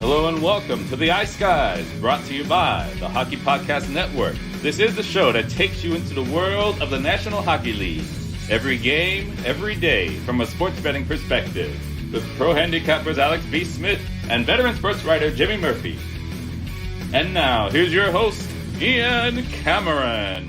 Hello and welcome to the Ice Guys, brought to you by the Hockey Podcast Network. This is the show that takes you into the world of the National Hockey League. Every game, every day, from a sports betting perspective, with pro handicappers Alex B. Smith and veteran sports writer Jimmy Murphy. And now, here's your host, Ian Cameron.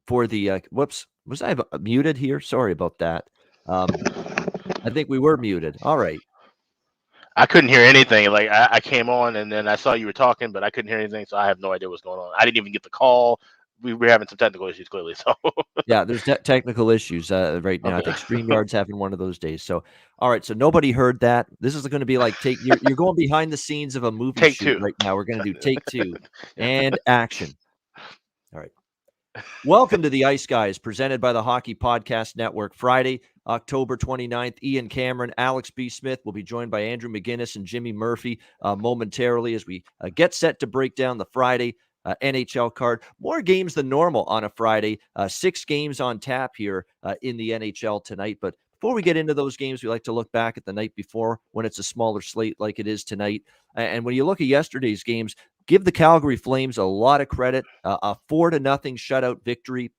For the whoops, was I muted here? Sorry about that. I think we were muted. All right. I couldn't hear anything. Like I came on and then I saw you were talking, but I couldn't hear anything, so I have no idea what's going on. I didn't even get the call. We were having some technical issues, clearly. So Yeah, there's technical issues right now. I okay. think StreamYard's having one of those days. So, all right. So nobody heard that. This is going to be like you're going behind the scenes of a movie Take shoot two. right now. We're going to do take two Yeah. and action. All right. Welcome to the Ice Guys, presented by the Hockey Podcast Network. Friday, October 29th, Ian Cameron, Alex B. Smith will be joined by Andrew McInnis and Jimmy Murphy momentarily as we get set to break down the Friday NHL card. More games than normal on a Friday. 6 games on tap here in the NHL tonight. But before we get into those games, we like to look back at the night before when it's a smaller slate like it is tonight. And when you look at yesterday's games, give the Calgary Flames a lot of credit. A 4-0 shutout victory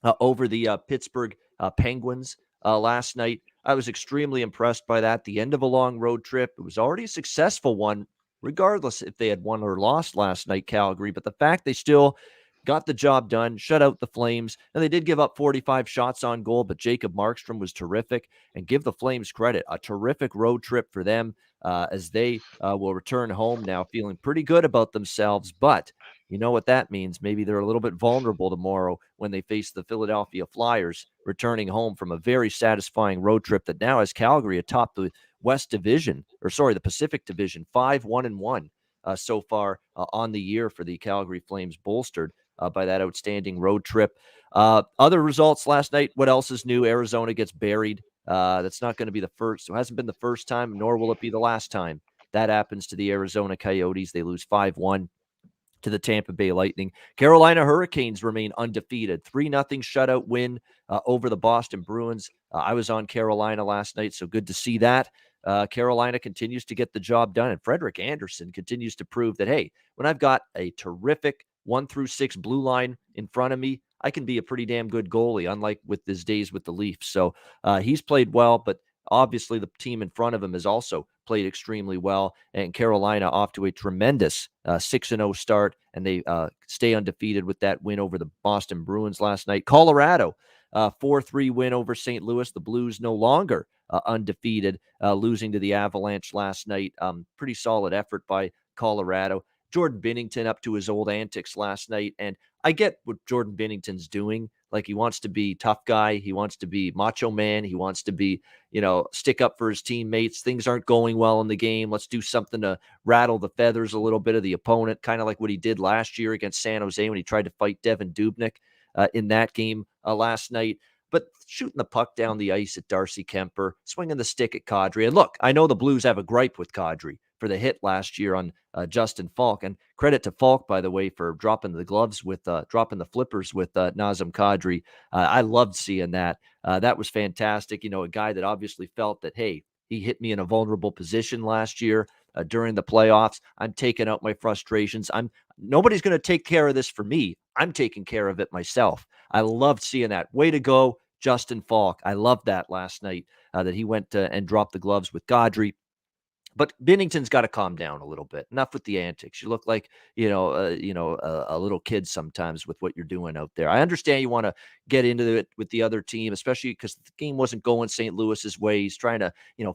over the Pittsburgh Penguins last night. I was extremely impressed by that. The end of a long road trip. It was already a successful one, regardless if they had won or lost last night, Calgary. But the fact they still got the job done, shut out the Flames. And they did give up 45 shots on goal, but Jacob Markstrom was terrific. And give the Flames credit. A terrific road trip for them as they will return home now feeling pretty good about themselves. But you know what that means. Maybe they're a little bit vulnerable tomorrow when they face the Philadelphia Flyers returning home from a very satisfying road trip that now has Calgary atop the the Pacific Division, 5-1-1 so far on the year for the Calgary Flames, bolstered by that outstanding road trip. Other results last night. What else is new? Arizona gets buried. That's not going to be the first. It hasn't been the first time, nor will it be the last time that happens to the Arizona Coyotes. They lose 5-1 to the Tampa Bay Lightning. Carolina Hurricanes remain undefeated. 3-0 shutout win over the Boston Bruins. I was on Carolina last night, so good to see that. Carolina continues to get the job done, and Frederik Andersen continues to prove that, hey, when I've got a terrific 1-6 blue line in front of me, I can be a pretty damn good goalie, unlike with his days with the Leafs. So he's played well, but obviously the team in front of him has also played extremely well, and Carolina off to a tremendous 6-0 start, and they stay undefeated with that win over the Boston Bruins last night. Colorado, 4-3 win over St. Louis. The Blues no longer undefeated, losing to the Avalanche last night. Pretty solid effort by Colorado. Jordan Binnington up to his old antics last night, and I get what Jordan Binnington's doing. Like, he wants to be tough guy. He wants to be macho man. He wants to be, stick up for his teammates. Things aren't going well in the game. Let's do something to rattle the feathers a little bit of the opponent, kind of like what he did last year against San Jose when he tried to fight Devin Dubnyk in that game last night. But shooting the puck down the ice at Darcy Kemper, swinging the stick at Kadri. And look, I know the Blues have a gripe with Kadri, for the hit last year on Justin Falk. And credit to Falk, by the way, for dropping the gloves with dropping the flippers with Nazem Kadri. I loved seeing that. That was fantastic. A guy that obviously felt that, hey, he hit me in a vulnerable position last year during the playoffs. I'm taking out my frustrations. Nobody's going to take care of this for me. I'm taking care of it myself. I loved seeing that. Way to go, Justin Falk. I loved that last night that he went and dropped the gloves with Kadri. But Binnington's got to calm down a little bit. Enough with the antics. You look like, a little kid sometimes with what you're doing out there. I understand you want to get into it with the other team, especially because the game wasn't going St. Louis's way. He's trying to,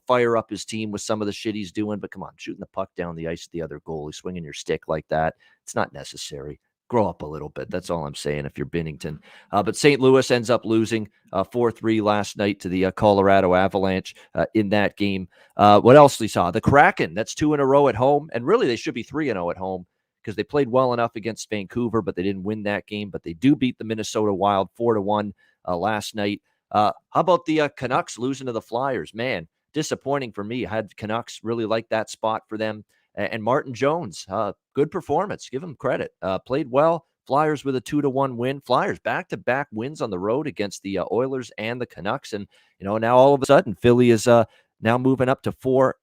fire up his team with some of the shit he's doing. But come on, shooting the puck down the ice at the other goalie, swinging your stick like that. It's not necessary. Grow up a little bit. That's all I'm saying if you're Binnington. But St. Louis ends up losing 4-3 last night to the Colorado Avalanche in that game. What else we saw? The Kraken, that's 2 in a row at home. And really, they should be 3-0 at home because they played well enough against Vancouver, but they didn't win that game. But they do beat the Minnesota Wild 4-1 last night. How about the Canucks losing to the Flyers? Man, disappointing for me. I had Canucks really like that spot for them. And Martin Jones, good performance. Give him credit. Played well. Flyers with a 2-1 win. Flyers back-to-back wins on the road against the Oilers and the Canucks. And, now all of a sudden, Philly is now moving up to 4-1.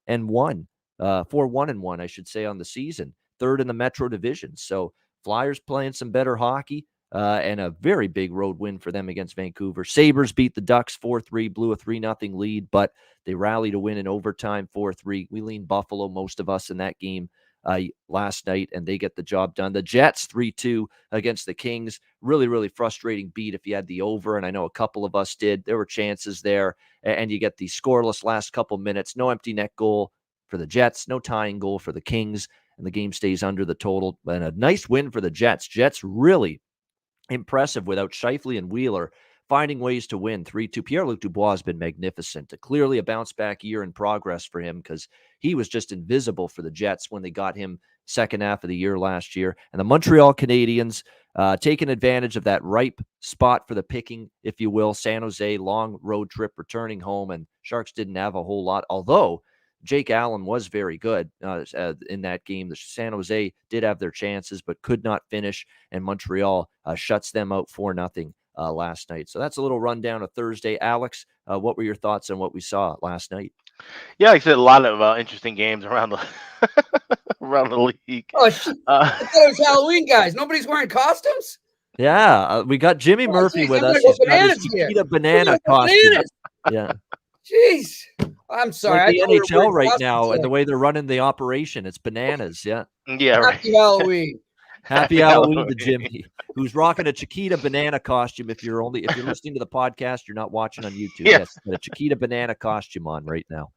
4-1-1, I should say, on the season. Third in the Metro Division. So Flyers playing some better hockey. And a very big road win for them against Vancouver. Sabres beat the Ducks 4-3, blew a 3-0 lead, but they rallied to win in overtime 4-3. We leaned Buffalo, most of us, in that game last night, and they get the job done. The Jets 3-2 against the Kings. Really, really frustrating beat if you had the over, and I know a couple of us did. There were chances there, and you get the scoreless last couple minutes. No empty net goal for the Jets, no tying goal for the Kings, and the game stays under the total. And a nice win for the Jets. Jets really impressive without Scheifele and Wheeler finding ways to win 3-2. Pierre-Luc Dubois has been magnificent. Clearly a bounce-back year in progress for him because he was just invisible for the Jets when they got him second half of the year last year. And the Montreal Canadiens taking advantage of that ripe spot for the picking, if you will. San Jose, long road trip, returning home, and Sharks didn't have a whole lot, although Jake Allen was very good in that game. The San Jose did have their chances, but could not finish, and Montreal shuts them out 4-0 last night. So that's a little rundown of Thursday. Alex, what were your thoughts on what we saw last night? Yeah, like I said, a lot of interesting games around the around the league. Oh, shit. I thought it was Halloween, guys. Nobody's wearing costumes? Yeah, we got Jimmy Murphy with us. He's got his Chiquita banana costume. Yeah. Jeez. I'm sorry. Like the NHL right now, and the way they're running the operation, it's bananas. Yeah. Yeah. Right. Happy Halloween. Happy Halloween to Jimmy, who's rocking a Chiquita banana costume. If you're listening to the podcast, you're not watching on YouTube. Yeah. Yes, got a Chiquita banana costume on right now.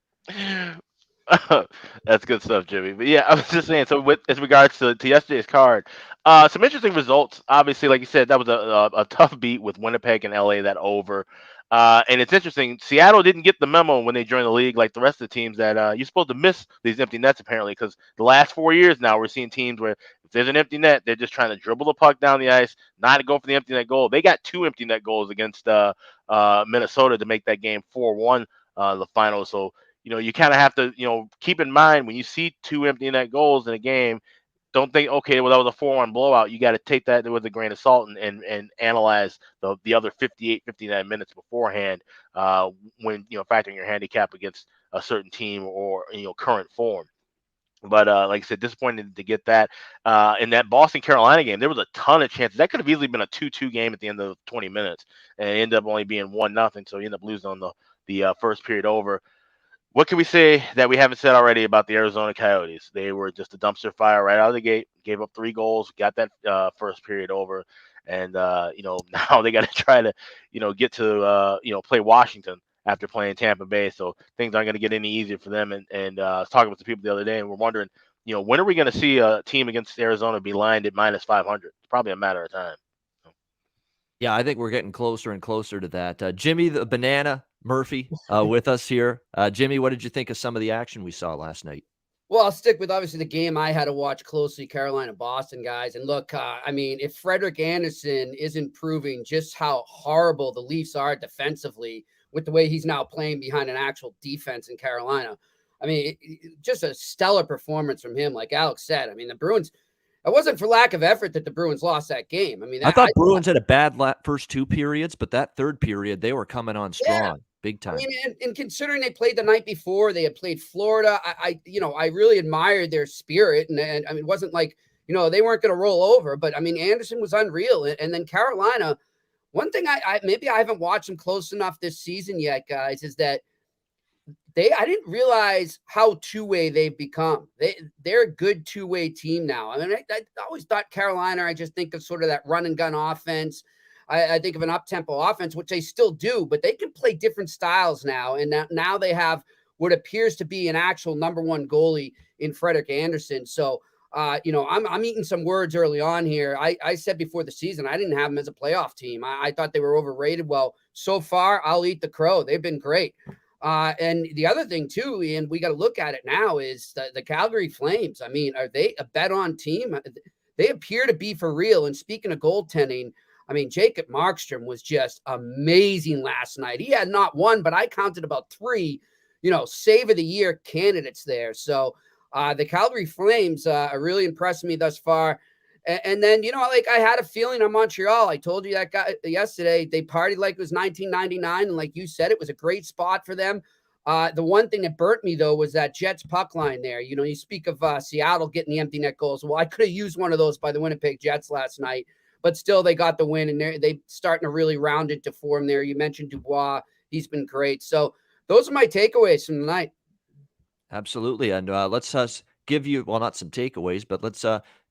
That's good stuff, Jimmy. But yeah, I was just saying. So, as regards to yesterday's card, some interesting results. Obviously, like you said, that was a tough beat with Winnipeg and LA, that over. And it's interesting. Seattle didn't get the memo when they joined the league, like the rest of the teams, that you're supposed to miss these empty nets, apparently, because the last 4 years now we're seeing teams where if there's an empty net, they're just trying to dribble the puck down the ice, not go for the empty net goal. They got 2 empty net goals against Minnesota to make that game 4-1, the final. So, you kind of have to, keep in mind when you see 2 empty net goals in a game, don't think, okay, well, that was a 4-1 blowout. You got to take that with a grain of salt and analyze the other 58, 59 minutes beforehand when, factoring your handicap against a certain team or, current form. But like I said, disappointed to get that. In that Boston-Carolina game, there was a ton of chances. That could have easily been a 2-2 game at the end of 20 minutes, and it ended up only being 1-0, so you end up losing on the first period over. What can we say that we haven't said already about the Arizona Coyotes? They were just a dumpster fire right out of the gate, gave up 3 goals, got that first period over, and now they got to try to, get to, play Washington after playing Tampa Bay. So things aren't going to get any easier for them. And I was talking with some people the other day, and we're wondering, when are we going to see a team against Arizona be lined at -500? It's probably a matter of time. Yeah, I think we're getting closer and closer to that. Jimmy the Banana Murphy with us here. Jimmy, what did you think of some of the action we saw last night? Well, I'll stick with obviously the game I had to watch closely, Carolina-Boston, guys. And look, if Frederik Andersen isn't proving just how horrible the Leafs are defensively with the way he's now playing behind an actual defense in Carolina, I mean, just a stellar performance from him. Like Alex said, I mean, the Bruins, it wasn't for lack of effort that the Bruins lost that game. I mean, I thought Bruins had a bad first 2 periods, but that third period, they were coming on strong, big time. I mean, and considering they played the night before, they had played Florida. I really admired their spirit, and I mean, it wasn't like, they weren't going to roll over, but I mean, Anderson was unreal, and then Carolina. One thing maybe I haven't watched them close enough this season yet, guys, is that I didn't realize how two-way they've become. They're a good two-way team now. I mean, I always thought Carolina, I just think of sort of that run and gun offense. I think of an up-tempo offense, which they still do, but they can play different styles now. And now they have what appears to be an actual number one goalie in Frederik Andersen. So, I'm eating some words early on here. I said before the season, I didn't have them as a playoff team. I thought they were overrated. Well, so far, I'll eat the crow. They've been great. And the other thing too, Ian, we got to look at it now is the Calgary Flames. I mean, are they a bet on team? They appear to be for real. And speaking of goaltending, I mean, Jacob Markstrom was just amazing last night. He had not one, but I counted about 3, save of the year candidates there. So the Calgary Flames are really impressing me thus far. And then, I had a feeling on Montreal. I told you that guy yesterday. They partied like it was 1999. And like you said, it was a great spot for them. The one thing that burnt me, though, was that Jets puck line there. You speak of Seattle getting the empty net goals. Well, I could have used one of those by the Winnipeg Jets last night. But still, they got the win, and they're starting to really round into form there. You mentioned Dubois. He's been great. So those are my takeaways from the night. Absolutely. And let's give you, well, not some takeaways, but let's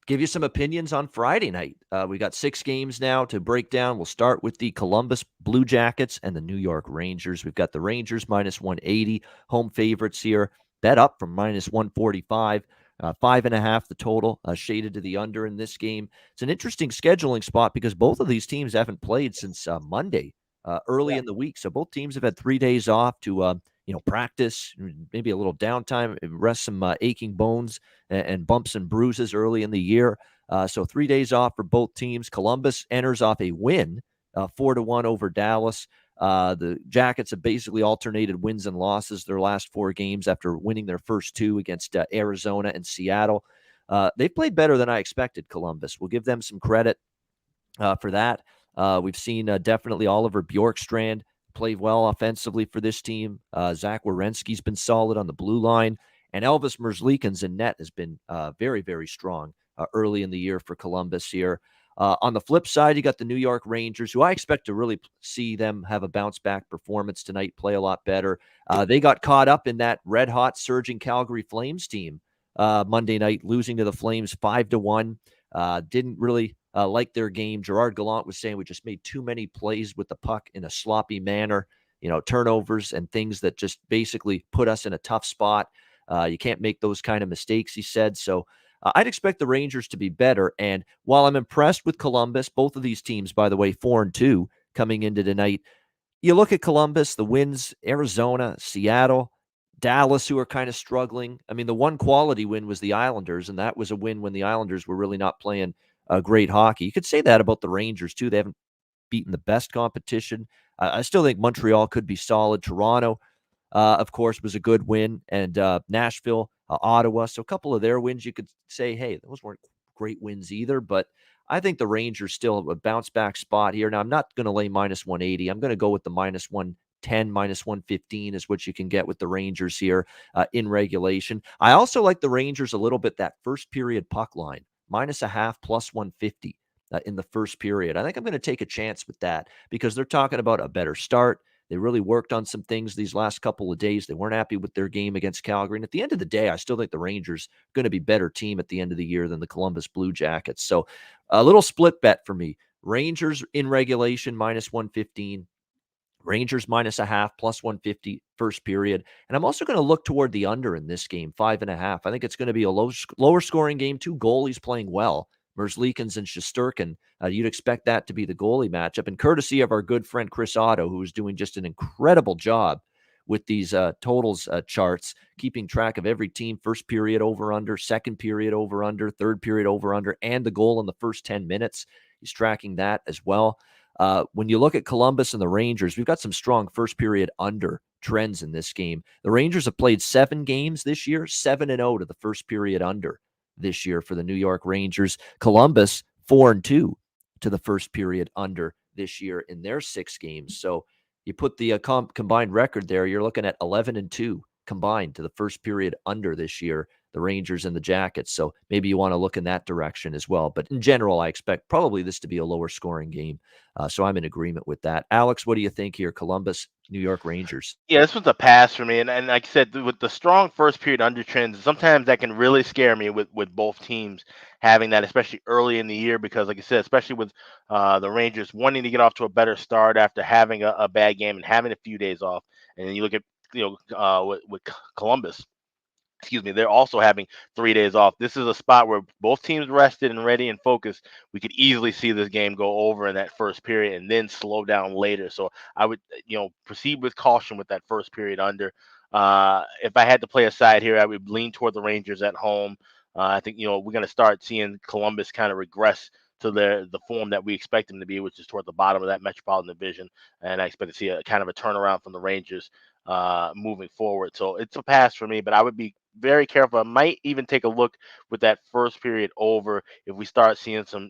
give you some opinions on Friday night. We got 6 games now to break down. We'll start with the Columbus Blue Jackets and the New York Rangers. We've got the Rangers minus 180, home favorites here, bet up from minus 145. 5.5 the total, shaded to the under in this game. It's an interesting scheduling spot because both of these teams haven't played since Monday, early in the week. So both teams have had 3 days off to practice, maybe a little downtime, rest some aching bones and bumps and bruises early in the year. So 3 days off for both teams. Columbus enters off a win, 4-1 over Dallas. The Jackets have basically alternated wins and losses their last 4 games after winning their first 2 against Arizona and Seattle. They've played better than I expected, Columbus. We'll give them some credit for that. We've seen definitely Oliver Bjorkstrand play well offensively for this team. Zach Werenski's been solid on the blue line. And Elvis Merzlikins in net has been very, very strong early in the year for Columbus here. On the flip side, you got the New York Rangers, who I expect to really see them have a bounce-back performance tonight, play a lot better. They got caught up in that red-hot, surging Calgary Flames team Monday night, losing to the Flames 5-1. Didn't really like their game. Gerard Gallant was saying we just made too many plays with the puck in a sloppy manner, turnovers and things that just basically put us in a tough spot. You can't make those kind of mistakes, he said. So I'd expect the Rangers to be better. And while I'm impressed with Columbus, both of these teams, by the way, 4-2 coming into tonight, you look at Columbus, the wins, Arizona, Seattle, Dallas, who are kind of struggling. I mean, the one quality win was the Islanders, and that was a win when the Islanders were really not playing great hockey. You could say that about the Rangers, too. They haven't beaten the best competition. I still think Montreal could be solid. Toronto, of course, was a good win. And Nashville, Ottawa. So a couple of their wins, you could say, hey, those weren't great wins either. But I think the Rangers still have a bounce-back spot here. Now, I'm not going to lay minus 180. I'm going to go with the minus 110, minus 115 is what you can get with the Rangers here in regulation. I also like the Rangers a little bit, that first period puck line, -0.5 plus 150 in the first period. I think I'm going to take a chance with that because they're talking about a better start. They really worked on some things these last couple of days. They weren't happy with their game against Calgary. And at the end of the day, I still think the Rangers are going to be a better team at the end of the year than the Columbus Blue Jackets. So a little split bet for me. Rangers in regulation, minus 115. Rangers -0.5 plus 150 first period. And I'm also going to look toward the under in this game, 5.5. I think it's going to be a lower scoring game. 2 goalies playing well, Merzlikins and Shesterkin. You'd expect that to be the goalie matchup. And courtesy of our good friend Chris Otto, who is doing just an incredible job with these totals charts, keeping track of every team, first period over-under, second period over-under, third period over-under, and the goal in the first 10 minutes. He's tracking that as well. When you look at Columbus and the Rangers, we've got some strong first period under trends in this game. The Rangers have played 7 games this year, 7-0 to the first period under this year for the New York Rangers. Columbus 4-2 to the first period under this year in their 6 games. So you put the combined record there, you're looking at 11-2 combined to the first period under this year, the Rangers and the Jackets. So maybe you want to look in that direction as well. But in general, I expect probably this to be a lower scoring game. So I'm in agreement with that. Alex, what do you think here? Columbus, New York Rangers. Yeah, this was a pass for me, and like I said, with the strong first period under trends, sometimes that can really scare me with both teams having that, especially early in the year, because like I said, especially with the Rangers wanting to get off to a better start after having a bad game and having a few days off, and then you look at with Columbus. Excuse me, they're also having 3 days off. This is a spot where both teams rested and ready and focused. We could easily see this game go over in that first period and then slow down later. So I would, proceed with caution with that first period under. If I had to play a side here, I would lean toward the Rangers at home. I think, we're going to start seeing Columbus kind of regress to the form that we expect them to be, which is toward the bottom of that Metropolitan Division. And I expect to see a kind of a turnaround from the Rangers moving forward. So it's a pass for me, but I would be very careful. I might even take a look with that first period over if we start seeing some,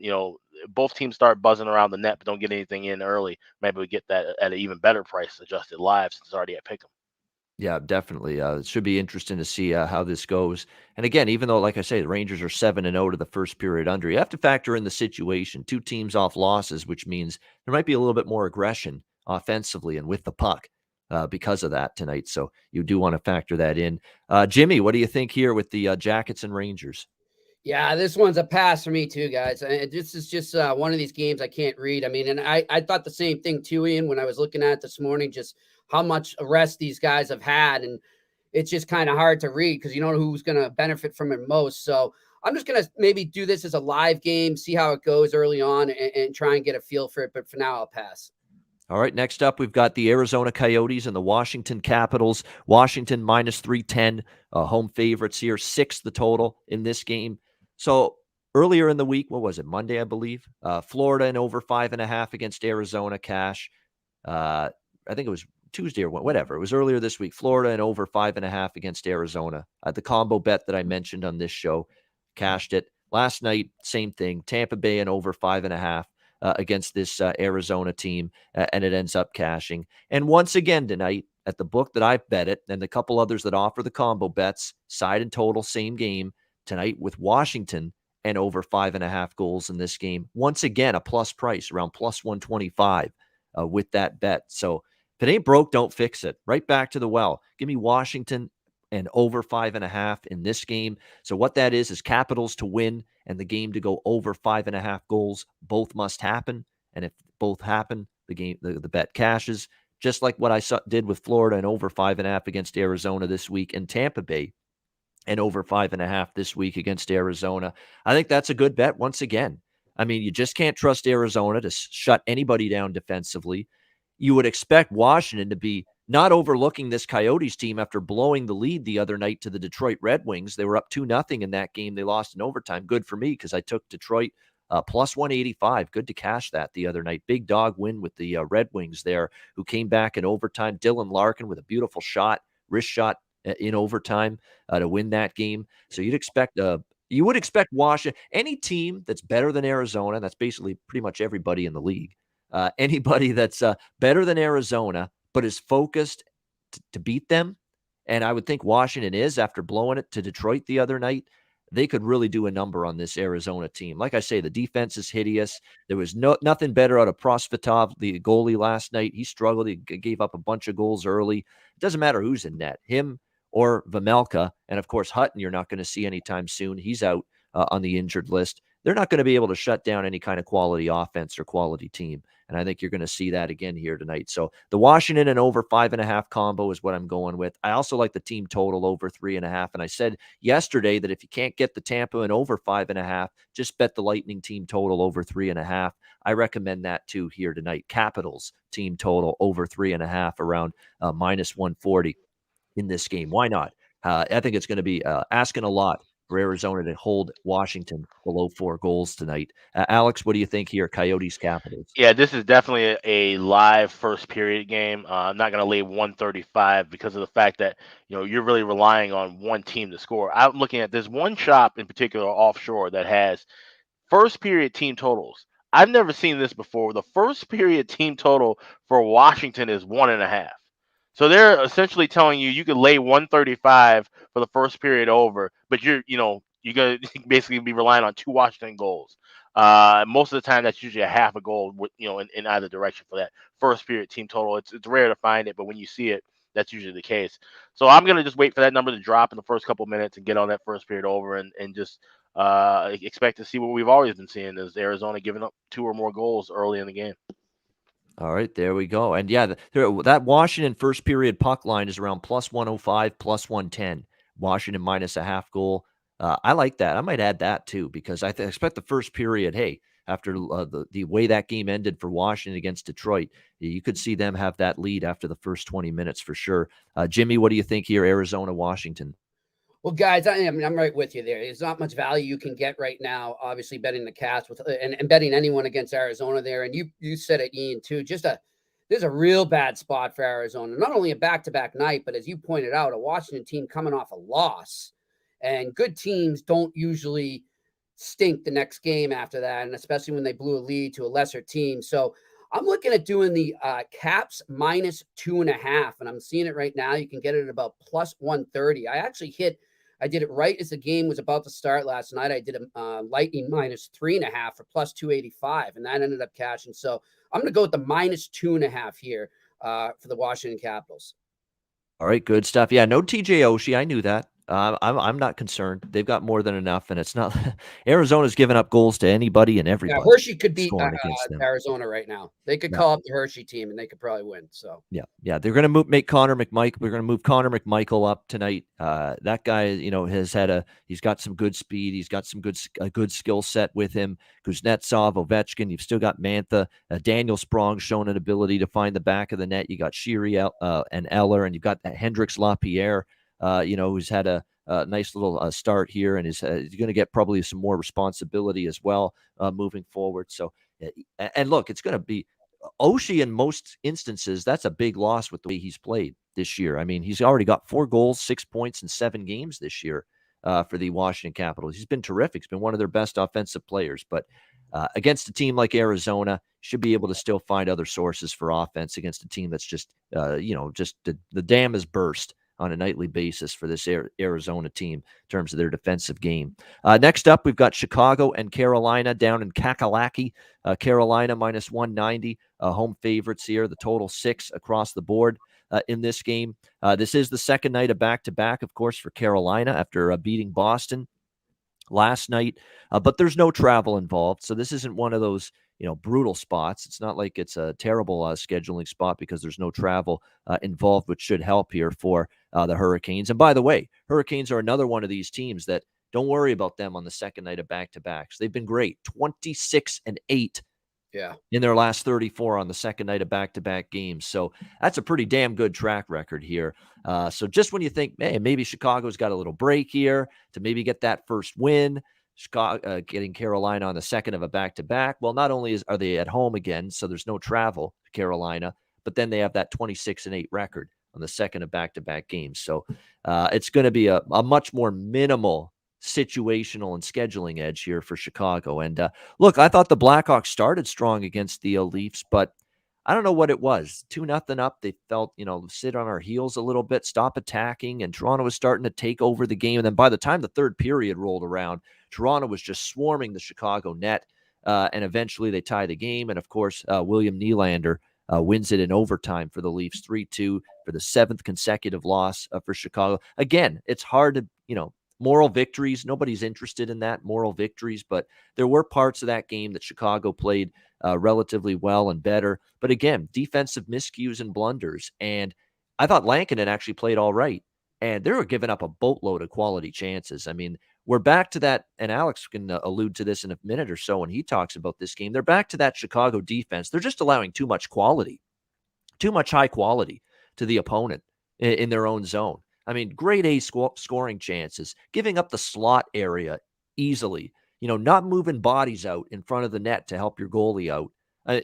both teams start buzzing around the net, but don't get anything in early. Maybe we get that at an even better price adjusted live since it's already at Pick'em. Yeah, definitely. It should be interesting to see how this goes. And again, even though, like I say, the Rangers are 7-0 to the first period under, you have to factor in the situation. 2 teams off losses, which means there might be a little bit more aggression offensively and with the puck because of that tonight. So you do want to factor that in. Jimmy, what do you think here with the Jackets and Rangers? Yeah, this one's a pass for me too, guys. This is just one of these games I can't read. I mean, and I thought the same thing too, Ian, when I was looking at it this morning, just how much rest these guys have had. And it's just kind of hard to read because you know who's going to benefit from it most. So I'm just going to maybe do this as a live game, see how it goes early on and try and get a feel for it. But for now, I'll pass. All right, next up, we've got the Arizona Coyotes and the Washington Capitals. Washington minus 310, home favorites here, 6 the total in this game. So earlier in the week, what was it, Monday, I believe? Florida and over 5.5 against Arizona cash. I think it was Tuesday or whatever. It was earlier this week. Florida and over 5.5 against Arizona. The combo bet that I mentioned on this show, cashed it. Last night, same thing. Tampa Bay and over 5.5. Against this Arizona team, and it ends up cashing. And once again tonight, at the book that I've bet it, and the couple others that offer the combo bets, side and total, same game, tonight with Washington and over 5.5 goals in this game. Once again, a plus price, around plus 125 with that bet. So if it ain't broke, don't fix it. Right back to the well. Give me Washington and over 5.5 in this game. So what that is Capitals to win and the game to go over 5.5 goals. Both must happen. And if both happen, the bet cashes. Just like what I did with Florida and over 5.5 against Arizona this week, and Tampa Bay and over 5.5 this week against Arizona. I think that's a good bet once again. I mean, you just can't trust Arizona to shut anybody down defensively. You would expect Washington to be not overlooking this Coyotes team after blowing the lead the other night to the Detroit Red Wings. They were up 2-0 in that game. They lost in overtime. Good for me because I took Detroit plus 185. Good to cash that the other night. Big dog win with the Red Wings there, who came back in overtime. Dylan Larkin with a beautiful shot, wrist shot in overtime to win that game. So you would expect Washington, any team that's better than Arizona, that's basically pretty much everybody in the league. Anybody that's better than Arizona, but is focused to beat them, and I would think Washington is after blowing it to Detroit the other night, they could really do a number on this Arizona team. Like I say, the defense is hideous. There was nothing better out of Prosvetov, the goalie last night. He struggled. He gave up a bunch of goals early. It doesn't matter who's in net, him or Vamelka. And, of course, Hutton you're not going to see anytime soon. He's out on the injured list. They're not going to be able to shut down any kind of quality offense or quality team. And I think you're going to see that again here tonight. So the Washington and over 5.5 combo is what I'm going with. I also like the team total over 3.5. And I said yesterday that if you can't get the Tampa and over 5.5, just bet the Lightning team total over 3.5. I recommend that too here tonight. Capitals team total over 3.5 around minus 140 in this game. Why not? I think it's going to be asking a lot for Arizona to hold Washington below 4 goals tonight. Alex, what do you think here? Coyotes Capitals. Yeah, this is definitely a live first period game. I'm not going to lay 135 because of the fact that you're really relying on one team to score. I'm looking at there's one shop in particular offshore that has first period team totals. I've never seen this before. The first period team total for Washington is 1.5. So they're essentially telling you could lay 135 for the first period over, but you're gonna basically be relying on 2 Washington goals. Most of the time, that's usually a half a goal, in either direction for that first period team total. It's rare to find it, but when you see it, that's usually the case. So I'm gonna just wait for that number to drop in the first couple minutes and get on that first period over, and just expect to see what we've always been seeing, is Arizona giving up 2 or more goals early in the game. All right, there we go. And yeah, that Washington first period puck line is around plus 105, plus 110. Washington minus a half goal. I like that. I might add that too, because I expect the first period, hey, after the way that game ended for Washington against Detroit, you could see them have that lead after the first 20 minutes for sure. Jimmy, what do you think here, Arizona, Washington? Well, guys, I'm right with you there. There's not much value you can get right now. Obviously, betting the Cats and betting anyone against Arizona there. And you said it, Ian, too. There's a real bad spot for Arizona. Not only a back-to-back night, but as you pointed out, a Washington team coming off a loss. And good teams don't usually stink the next game after that, and especially when they blew a lead to a lesser team. So I'm looking at doing the Caps minus 2.5, and I'm seeing it right now. You can get it at about plus 130. I did it right as the game was about to start last night. I did a Lightning minus 3.5 for plus 285, and that ended up cashing. So I'm going to go with the minus 2.5 here for the Washington Capitals. All right, good stuff. Yeah, no TJ Oshie. I knew that. I'm not concerned. They've got more than enough, and it's not Arizona's giving up goals to anybody and everybody. Yeah, Hershey could beat Arizona right now. They could call up the Hershey team, and they could probably win. So yeah, they're going to make Connor McMichael. We're going to move Connor McMichael up tonight. That guy, he's got some good speed. He's got some good skill set with him. Kuznetsov, Ovechkin. You've still got Mantha. Daniel Sprong shown an ability to find the back of the net. You got Sheary and Eller, and you've got Hendrix Lapierre. Who's had a nice little start here, and is going to get probably some more responsibility as well moving forward. So, and look, it's going to be Oshie in most instances. That's a big loss with the way he's played this year. I mean, he's already got 4 goals, 6 points in 7 games this year for the Washington Capitals. He's been terrific. He's been one of their best offensive players, but against a team like Arizona, should be able to still find other sources for offense against a team that's just, the dam has burst on a nightly basis for this Arizona team in terms of their defensive game. Next up, we've got Chicago and Carolina down in Kakalaki. Carolina minus 190, home favorites here. The total 6 across the board in this game. This is the second night of back-to-back, of course, for Carolina after beating Boston last night. But there's no travel involved, so this isn't one of those brutal spots. It's not like it's a terrible scheduling spot because there's no travel involved, which should help here for the Hurricanes. And by the way, Hurricanes are another one of these teams that don't worry about them on the second night of back-to-backs. They've been great, 26-8 in their last 34 on the second night of back-to-back games. So that's a pretty damn good track record here. So just when you think, hey, maybe Chicago's got a little break here to maybe get that first win, Chicago getting Carolina on the second of a back-to-back. Well, not only are they at home again, so there's no travel to Carolina, but then they have that 26-8 record on the second of back-to-back games. So it's going to be a much more minimal situational and scheduling edge here for Chicago. And look, I thought the Blackhawks started strong against the Leafs, but I don't know what it was. 2-0 up. They felt, sit on our heels a little bit, stop attacking, and Toronto was starting to take over the game. And then by the time the third period rolled around, Toronto was just swarming the Chicago net, and eventually they tie the game. And, of course, William Nylander wins it in overtime for the Leafs, 3-2 for the 7th consecutive loss for Chicago. Again, it's hard to, moral victories. Nobody's interested in that, moral victories, but there were parts of that game that Chicago played relatively well and better. But again, defensive miscues and blunders. And I thought Lankinen actually played all right. And they were giving up a boatload of quality chances. I mean, we're back to that, and Alex can allude to this in a minute or so when he talks about this game. They're back to that Chicago defense. They're just allowing too much quality, too much high quality to the opponent in their own zone. I mean, grade A scoring chances, giving up the slot area easily, not moving bodies out in front of the net to help your goalie out,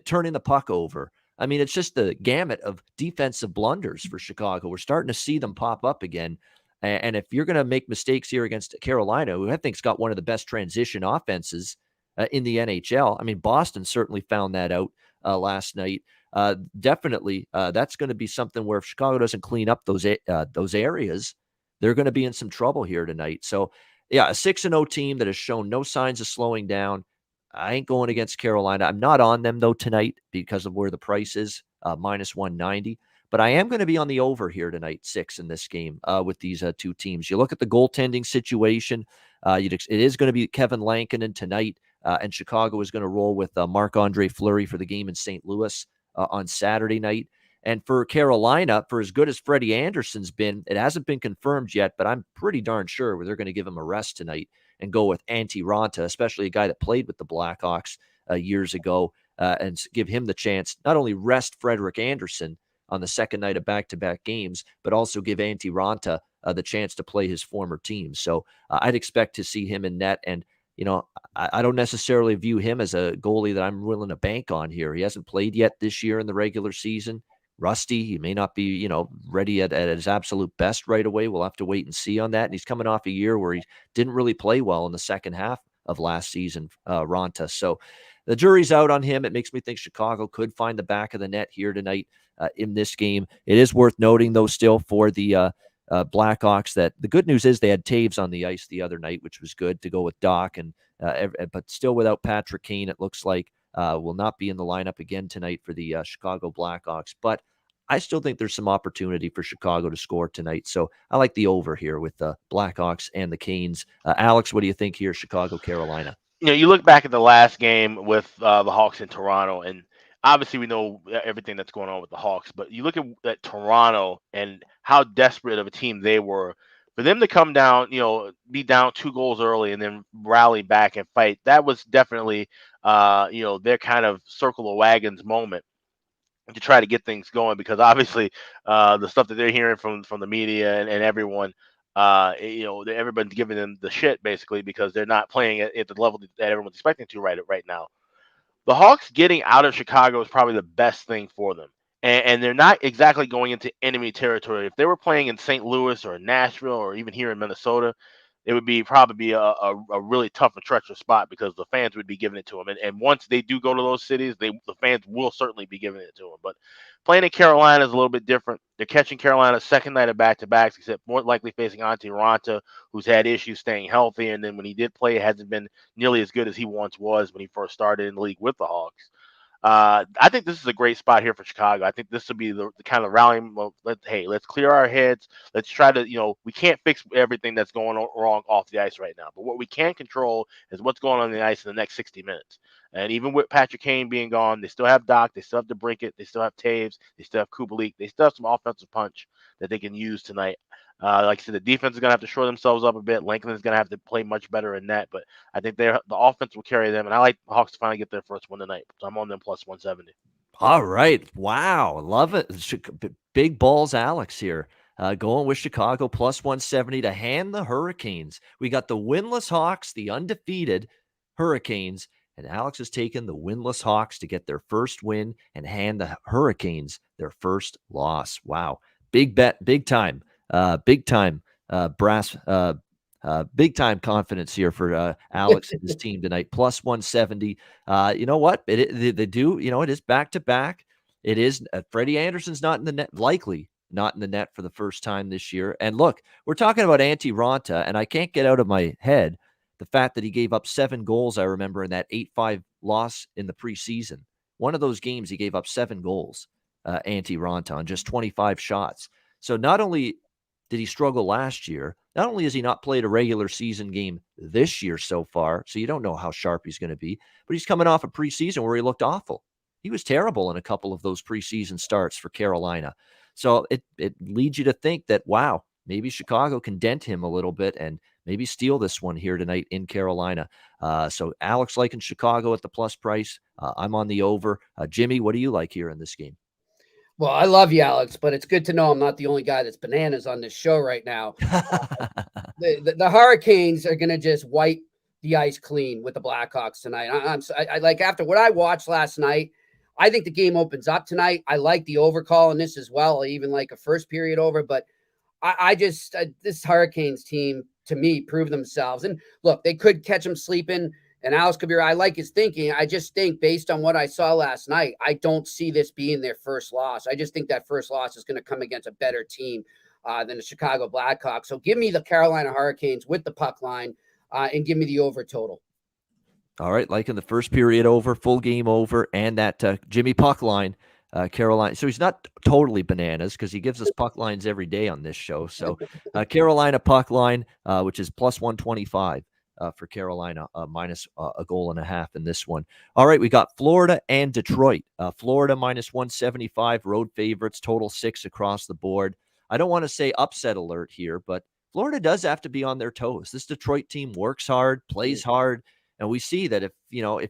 turning the puck over. I mean, it's just the gamut of defensive blunders for Chicago. We're starting to see them pop up again. And if you're going to make mistakes here against Carolina, who I think's got one of the best transition offenses in the NHL. I mean, Boston certainly found that out last night. Definitely, that's going to be something where if Chicago doesn't clean up those areas, they're going to be in some trouble here tonight. So, yeah, a 6-0 team that has shown no signs of slowing down. I ain't going against Carolina. I'm not on them, though, tonight because of where the price is, minus 190. But I am going to be on the over here tonight, 6 in this game with these two teams. You look at the goaltending situation. It is going to be Kevin Lankinen tonight, and Chicago is going to roll with Marc-Andre Fleury for the game in St. Louis on Saturday night. And for Carolina, for as good as Freddie Anderson's been, it hasn't been confirmed yet, but I'm pretty darn sure they're going to give him a rest tonight and go with Antti Raanta, especially a guy that played with the Blackhawks years ago, and give him the chance, not only rest Frederik Andersen on the second night of back-to-back games, but also give Antti Raanta the chance to play his former team. So I'd expect to see him in net. And, I don't necessarily view him as a goalie that I'm willing to bank on here. He hasn't played yet this year in the regular season. Rusty, he may not be, ready at his absolute best right away. We'll have to wait and see on that. And he's coming off a year where he didn't really play well in the second half of last season, Raanta. So the jury's out on him. It makes me think Chicago could find the back of the net here tonight in this game. It is worth noting, though, still for the Blackhawks that the good news is they had Taves on the ice the other night, which was good to go with Doc, and but still without Patrick Kane, it looks like will not be in the lineup again tonight for the Chicago Blackhawks. But I still think there's some opportunity for Chicago to score tonight. So I like the over here with the Blackhawks and the Canes. Alex, what do you think here, Chicago, Carolina? You look back at the last game with the Hawks in Toronto, and obviously we know everything that's going on with the Hawks, but you look at Toronto and how desperate of a team they were. For them to come down, be down 2 goals early and then rally back and fight, that was definitely, their kind of circle of wagons moment to try to get things going, because obviously the stuff that they're hearing from the media and everyone, everybody's giving them the shit basically because they're not playing at the level that everyone's expecting to right now. The Hawks getting out of Chicago is probably the best thing for them. And they're not exactly going into enemy territory. If they were playing in St. Louis or Nashville or even here in Minnesota, it would probably be a really tough and treacherous spot because the fans would be giving it to them. And once they do go to those cities, the fans will certainly be giving it to them. But playing in Carolina is a little bit different. They're catching Carolina's second night of back-to-backs, except more likely facing Antti Raanta, who's had issues staying healthy. And then when he did play, it hasn't been nearly as good as he once was when he first started in the league with the Hawks. I think this is a great spot here for Chicago. I think this will be the kind of rallying. Well, let's clear our heads. Let's try to, we can't fix everything that's going wrong off the ice right now. But what we can control is what's going on the ice in the next 60 minutes. And even with Patrick Kane being gone, they still have Doc. They still have DeBrincat. They still have Taves. They still have Kubalik. They still have some offensive punch that they can use tonight. Like I said, the defense is going to have to shore themselves up a bit. Lankinen is going to have to play much better in net, but I think the offense will carry them, and I like the Hawks to finally get their first win tonight. So I'm on them plus 170. All right. Wow. Love it. Big balls, Alex here. Going with Chicago plus 170 to hand the Hurricanes. We got the winless Hawks, the undefeated Hurricanes, and Alex has taken the winless Hawks to get their first win and hand the Hurricanes their first loss. Wow. Big bet, big time. Big time confidence here for Alex and his team tonight. Plus 170. You know what? They do. It is back to back. It is Freddie Anderson's not in the net, likely not in the net for the first time this year. And look, we're talking about Antti Raanta, and I can't get out of my head the fact that he gave up 7 goals. I remember in that 8-5 loss in the preseason. One of those games, he gave up 7 goals. Antti Raanta on just 25 shots. So not only did he struggle last year, not only has he not played a regular season game this year so far, so you don't know how sharp he's going to be, but he's coming off a preseason where he looked awful. He was terrible in a couple of those preseason starts for Carolina. So it leads you to think that, wow, maybe Chicago can dent him a little bit and maybe steal this one here tonight in Carolina. So Alex liking Chicago at the plus price. I'm on the over. Jimmy, what do you like here in this game? Well, I love you, Alex, but it's good to know I'm not the only guy that's bananas on this show right now. The Hurricanes are going to just wipe the ice clean with the Blackhawks tonight. I like after what I watched last night. I think the game opens up tonight. I like the overcall in this as well. I even like a first period over, but I just this Hurricanes team to me proved themselves. And look, they could catch them sleeping. And Alex could be right. I like his thinking. I just think based on what I saw last night, I don't see this being their first loss. I just think that first loss is going to come against a better team than the Chicago Blackhawks. So give me the Carolina Hurricanes with the puck line and give me the over total. All right, like in the first period over, full game over, and that Jimmy puck line, Carolina. So he's not totally bananas because he gives us puck lines every day on this show. So Carolina puck line, which is plus 125 for Carolina, minus a goal and a half in this one. All right, we got Florida and Detroit. Florida minus 175, road favorites, total 6 across the board. I don't want to say upset alert here, but Florida does have to be on their toes. This Detroit team works hard, plays hard. And we see that if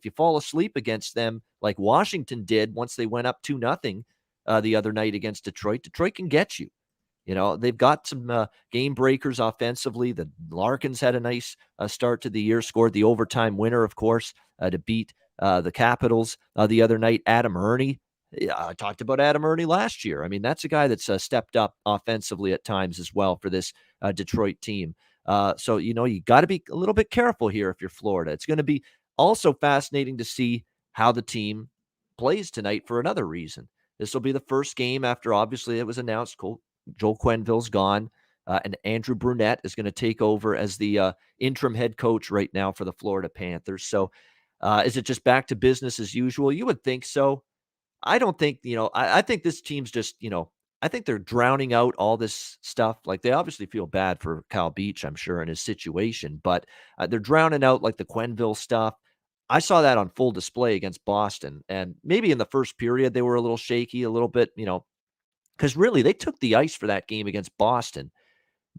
you fall asleep against them like Washington did once they went up 2-0 the other night against Detroit, Detroit can get you. They've got some game breakers offensively. The Larkins had a nice start to the year, scored the overtime winner, of course, to beat the Capitals the other night. Adam Ernie. I talked about Adam Ernie last year. I mean, that's a guy that's stepped up offensively at times as well for this Detroit team. So, you got to be a little bit careful here if you're Florida. It's going to be also fascinating to see how the team plays tonight for another reason. This will be the first game after, obviously, it was announced Joel Quenneville's gone, and Andrew Brunette is going to take over as the interim head coach right now for the Florida Panthers. So is it just back to business as usual? You would think so. I don't think, I think this team's just, I think they're drowning out all this stuff. Like, they obviously feel bad for Kyle Beach, I'm sure, in his situation, but they're drowning out like the Quenneville stuff. I saw that on full display against Boston, and maybe in the first period they were a little shaky, a little bit, because really they took the ice for that game against Boston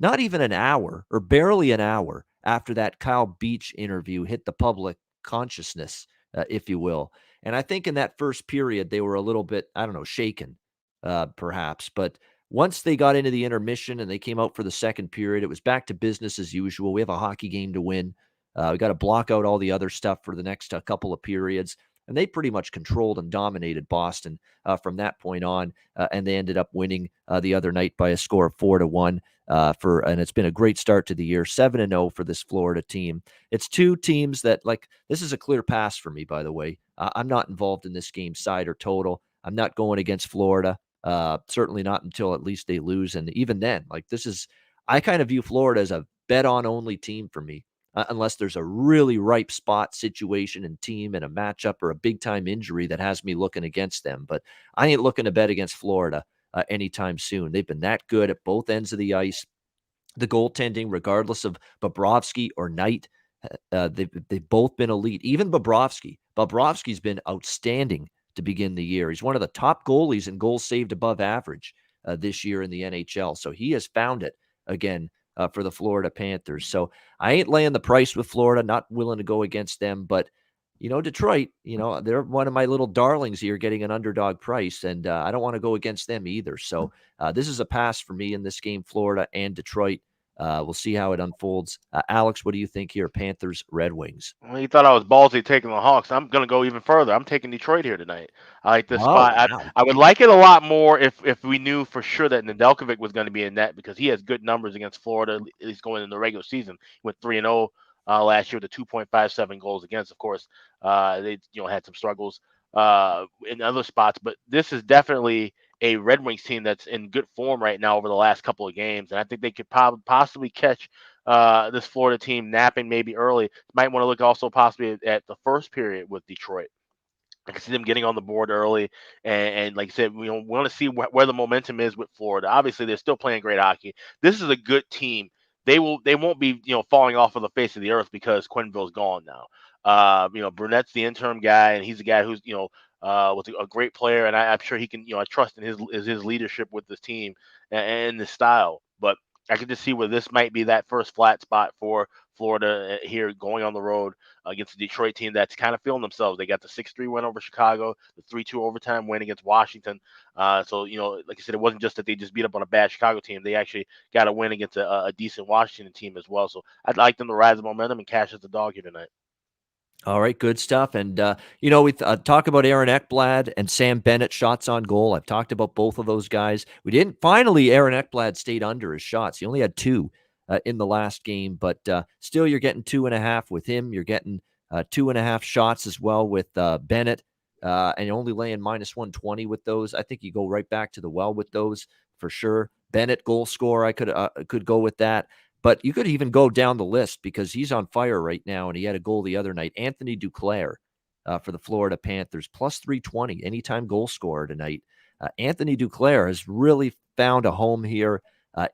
not even an hour or barely an hour after that Kyle Beach interview hit the public consciousness, if you will. And I think in that first period, they were a little bit, I don't know, shaken, perhaps. But once they got into the intermission and they came out for the second period, it was back to business as usual. We have a hockey game to win. We got to block out all the other stuff for the next couple of periods. And they pretty much controlled and dominated Boston from that point on. And they ended up winning the other night by a score of 4-1. And it's been a great start to the year, 7-0 for this Florida team. It's two teams that, like, this is a clear pass for me, by the way. I'm not involved in this game side or total. I'm not going against Florida. Certainly not until at least they lose. And even then, like, I kind of view Florida as a bet on only team for me. Unless there's a really ripe spot situation and team and a matchup or a big time injury that has me looking against them. But I ain't looking to bet against Florida anytime soon. They've been that good at both ends of the ice. The goaltending, regardless of Bobrovsky or Knight, they've both been elite. Even Bobrovsky. Bobrovsky's been outstanding to begin the year. He's one of the top goalies in goals saved above average this year in the NHL. So he has found it again for the Florida Panthers. So I ain't laying the price with Florida, not willing to go against them. But, Detroit, they're one of my little darlings here getting an underdog price, and I don't want to go against them either. So this is a pass for me in this game, Florida and Detroit. We'll see how it unfolds. Alex, what do you think here? Panthers, Red Wings. Well, you thought I was ballsy taking the Hawks. I'm going to go even further. I'm taking Detroit here tonight. I like this spot. Wow. I would like it a lot more if we knew for sure that Nedeljkovic was going to be in net, because he has good numbers against Florida, at least going in the regular season. He went 3-0 last year with a 2.57 goals against. Of course, they had some struggles in other spots, but this is definitely a Red Wings team that's in good form right now over the last couple of games, and I think they could possibly catch this Florida team napping maybe early. Might want to look also possibly at the first period with Detroit. I can see them getting on the board early, and like I said, we want to see where the momentum is with Florida. Obviously, they're still playing great hockey. This is a good team. They won't be falling off of the face of the earth because Quenneville's gone now. Brunette's the interim guy, and he's a guy who's was a great player, and I'm sure he can I trust in his leadership with this team and this style. But I could just see where this might be that first flat spot for Florida here going on the road against the Detroit team that's kind of feeling themselves. They got the 6-3 win over Chicago, the 3-2 overtime win against Washington. So, like I said, it wasn't just that they just beat up on a bad Chicago team. They actually got a win against a decent Washington team as well. So I'd like them to rise the momentum and cash as the dog here tonight. All right, good stuff. And, we talk about Aaron Ekblad and Sam Bennett shots on goal. I've talked about both of those guys. Finally, Aaron Ekblad stayed under his shots. He only had 2 in the last game, but still you're getting 2.5 with him. You're getting 2.5 shots as well with Bennett, and you're only laying -120 with those. I think you go right back to the well with those for sure. Bennett goal scorer, I could go with that. But you could even go down the list because he's on fire right now, and he had a goal the other night. Anthony Duclair for the Florida Panthers, +320, anytime goal scorer tonight. Anthony Duclair has really found a home here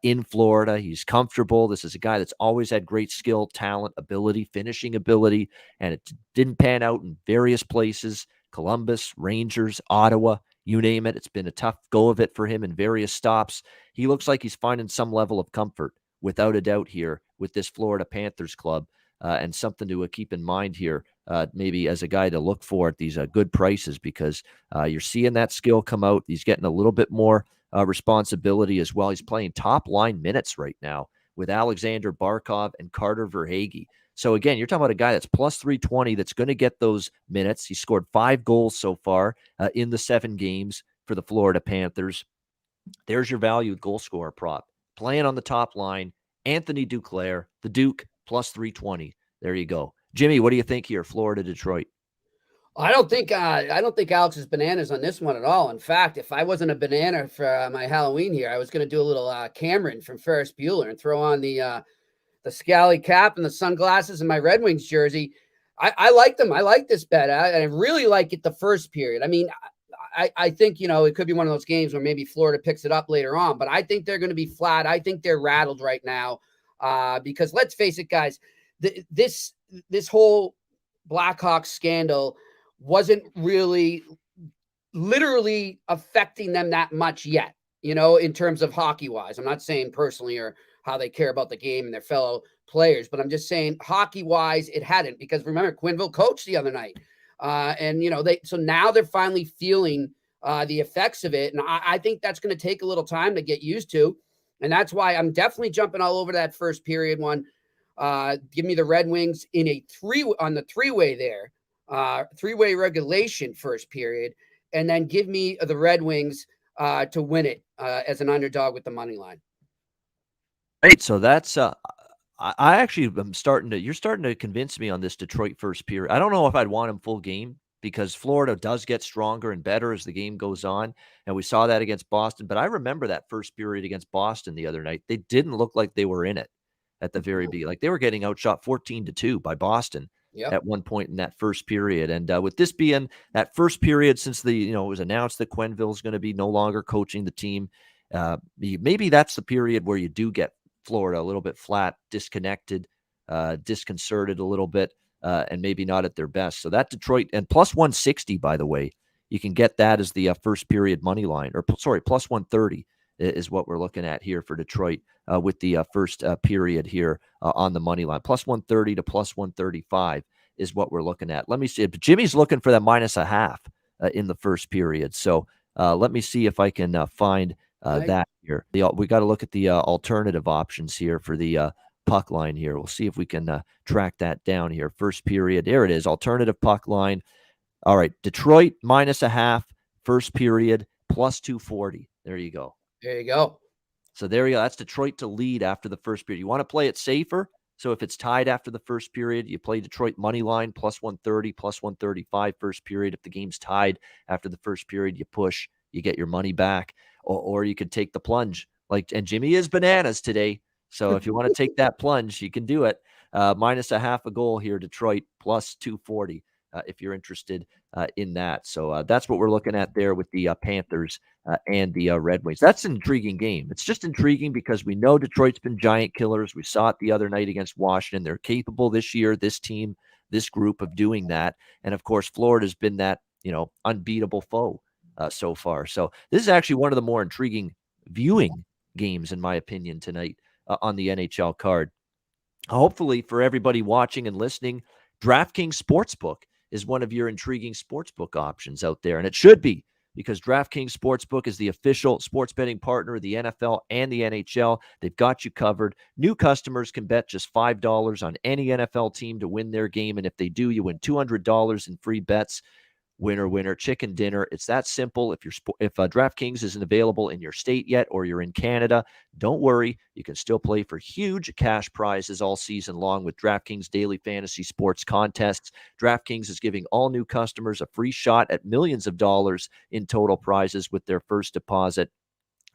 in Florida. He's comfortable. This is a guy that's always had great skill, talent, ability, finishing ability, and it didn't pan out in various places. Columbus, Rangers, Ottawa, you name it. It's been a tough go of it for him in various stops. He looks like he's finding some level of comfort, without a doubt, here with this Florida Panthers club, and something to keep in mind here, maybe as a guy to look for at these good prices, because you're seeing that skill come out. He's getting a little bit more responsibility as well. He's playing top line minutes right now with Alexander Barkov and Carter Verhaeghe. So again, you're talking about a guy that's +320 that's going to get those minutes. He scored 5 goals so far in the 7 games for the Florida Panthers. There's your valued goal scorer prop. Playing on the top line, Anthony Duclair, the Duke, +320. There you go. Jimmy, what do you think here, Florida, Detroit? I don't think Alex is bananas on this one at all. In fact, if I wasn't a banana for my Halloween here, I was going to do a little Cameron from Ferris Bueller and throw on the scally cap and the sunglasses and my Red Wings jersey. I like them. I like this bet. I really like it the first period. I mean, I think, it could be one of those games where maybe Florida picks it up later on, but I think they're going to be flat. I think they're rattled right now because let's face it, guys, this whole Blackhawks scandal wasn't really literally affecting them that much yet, in terms of hockey wise. I'm not saying personally or how they care about the game and their fellow players, but I'm just saying hockey wise, it hadn't, because remember, Quenneville coached the other night. So now they're finally feeling the effects of it. And I think that's going to take a little time to get used to. And that's why I'm definitely jumping all over that first period one. Give me the Red Wings in on the 3-way there, 3-way regulation first period. And then give me the Red Wings to win it as an underdog with the money line. Right. So that's, I actually am you're starting to convince me on this Detroit first period. I don't know if I'd want him full game, because Florida does get stronger and better as the game goes on. And we saw that against Boston. But I remember that first period against Boston the other night. They didn't look like they were in it at the very beginning. Like they were getting outshot 14-2 by Boston at one point in that first period. And with this being that first period since it was announced that Quenneville is going to be no longer coaching the team, maybe that's the period where you do get Florida a little bit flat, disconnected, disconcerted a little bit, and maybe not at their best. So that Detroit, and +160, by the way, you can get that as the first period money line, or +130 is what we're looking at here for Detroit with the first period here on the money line. +130 to +135 is what we're looking at. Let me see. Jimmy's looking for that -0.5 in the first period. So let me see if I can find that here. We got to look at the alternative options here for the puck line here. We'll see if we can track that down here. First period. There it is. Alternative puck line. All right. Detroit -0.5 first period, +240. There you go. There you go. So there you go. That's Detroit to lead after the first period. You want to play it safer. So if it's tied after the first period, you play Detroit money line +130, +135 first period. If the game's tied after the first period, you push, you get your money back, or you could take the plunge. And Jimmy is bananas today. So if you want to take that plunge, you can do it. -0.5 a goal here, Detroit +240. If you're interested in that. So that's what we're looking at there with the Panthers and the Red Wings. That's an intriguing game. It's just intriguing because we know Detroit's been giant killers. We saw it the other night against Washington. They're capable this year, this team, this group, of doing that. And of course, Florida's been that, unbeatable foe so far. So this is actually one of the more intriguing viewing games, in my opinion, tonight on the NHL card. Hopefully, for everybody watching and listening, DraftKings Sportsbook is one of your intriguing sportsbook options out there, and it should be, because DraftKings Sportsbook is the official sports betting partner of the NFL and the NHL. They've got you covered. New customers can bet just $5 on any NFL team to win their game, and if they do, you win $200 in free bets. Winner, winner, chicken dinner. It's that simple. If DraftKings isn't available in your state yet, or you're in Canada, don't worry. You can still play for huge cash prizes all season long with DraftKings daily fantasy sports contests. DraftKings is giving all new customers a free shot at millions of dollars in total prizes with their first deposit.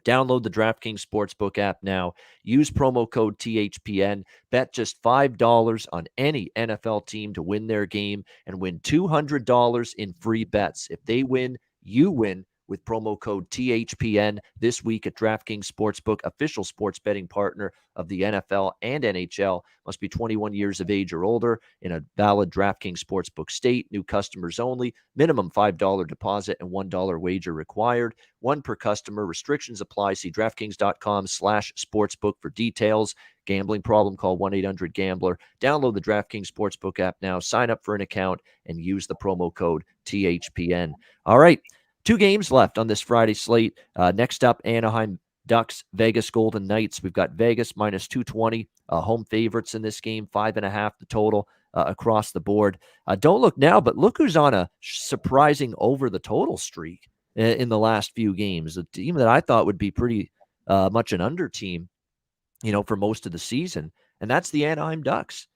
Download the DraftKings Sportsbook app now. Use promo code THPN. Bet just $5 on any NFL team to win their game and win $200 in free bets. If they win, you win with promo code THPN this week at DraftKings Sportsbook, official sports betting partner of the NFL and NHL. Must be 21 years of age or older in a valid DraftKings Sportsbook state. New customers only. Minimum $5 deposit and $1 wager required. One per customer. Restrictions apply. See DraftKings.com/sportsbook for details. Gambling problem? Call 1-800-GAMBLER. Download the DraftKings Sportsbook app now. Sign up for an account and use the promo code THPN. All right. 2 games left on this Friday slate. Next up, Anaheim Ducks, Vegas Golden Knights. We've got Vegas minus 220, home favorites in this game, 5.5 the total across the board. Don't look now, but look who's on a surprising over the total streak in the last few games. A team that I thought would be pretty much an under team, for most of the season, and that's the Anaheim Ducks.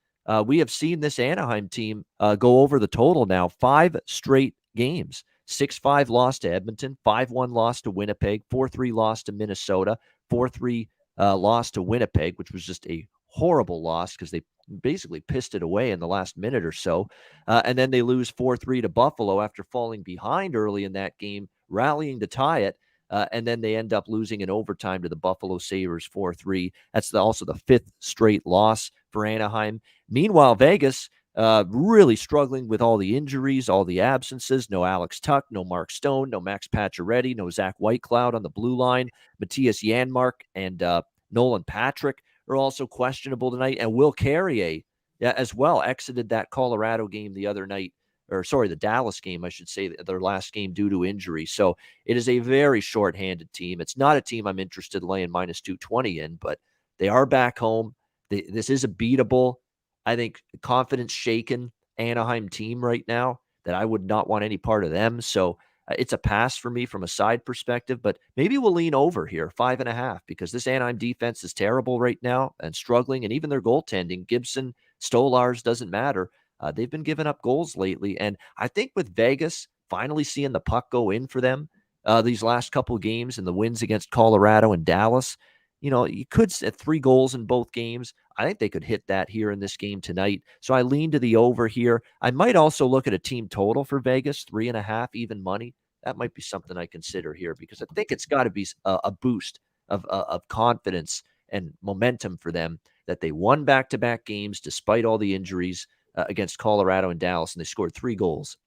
We have seen this Anaheim team go over the total now 5 straight games. 6-5 loss to Edmonton, 5-1 loss to Winnipeg, 4-3 loss to Minnesota, 4-3 loss to Winnipeg, which was just a horrible loss because they basically pissed it away in the last minute or so. And then they lose 4-3 to Buffalo after falling behind early in that game, rallying to tie it. And then they end up losing in overtime to the Buffalo Sabres 4-3. That's also the 5th straight loss for Anaheim. Meanwhile, Vegas, really struggling with all the injuries, all the absences. No Alex Tuch, no Mark Stone, no Max Pacioretty, no Zach Whitecloud on the blue line. Matthias Janmark and Nolan Patrick are also questionable tonight. And Will Carrier as well exited that Colorado game the other night. The Dallas game, I should say, their last game due to injury. So it is a very shorthanded team. It's not a team I'm interested in laying minus 220 in, but they are back home. This is a beatable, I think, confidence shaken Anaheim team right now that I would not want any part of them. So it's a pass for me from a side perspective, but maybe we'll lean over here, 5.5, because this Anaheim defense is terrible right now and struggling. And even their goaltending, Gibson, Stolars, doesn't matter. They've been giving up goals lately. And I think with Vegas finally seeing the puck go in for them these last couple of games and the wins against Colorado and Dallas, you could set 3 goals in both games. I think they could hit that here in this game tonight. So I lean to the over here. I might also look at a team total for Vegas, 3.5 even money. That might be something I consider here because I think it's got to be a boost of confidence and momentum for them that they won back-to-back games despite all the injuries against Colorado and Dallas, and they scored 3 goals.